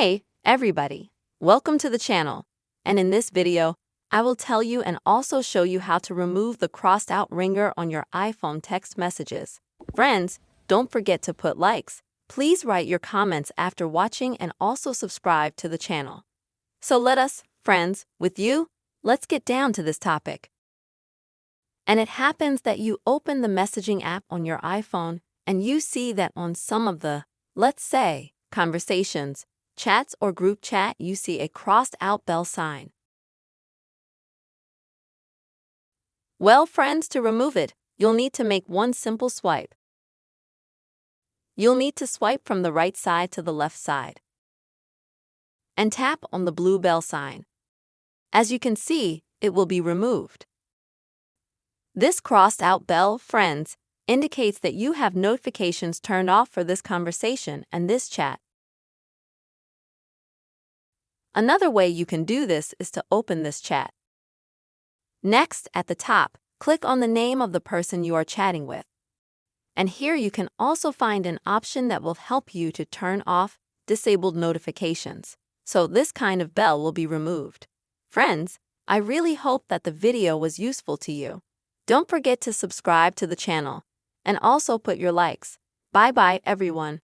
Hey, everybody! Welcome to the channel. And in this video, I will tell you and also show you how to remove the crossed out ringer on your iPhone text messages. Friends, don't forget to put likes. Please write your comments after watching and also subscribe to the channel. So let us, friends, with you, let's get down to this topic. And it happens that you open the messaging app on your iPhone and you see that on some of the, let's say, conversations, chats or group chat, you see a crossed out bell sign. Well, friends, to remove it, you'll need to make one simple swipe. You'll need to swipe from the right side to the left side and tap on the blue bell sign. As you can see, it will be removed. This crossed out bell, friends, indicates that you have notifications turned off for this conversation and this chat. Another way you can do this is to open this chat. Next, at the top, click on the name of the person you are chatting with. And here you can also find an option that will help you to turn off disabled notifications, so this kind of bell will be removed. Friends, I really hope that the video was useful to you. Don't forget to subscribe to the channel and also put your likes. Bye-bye, everyone.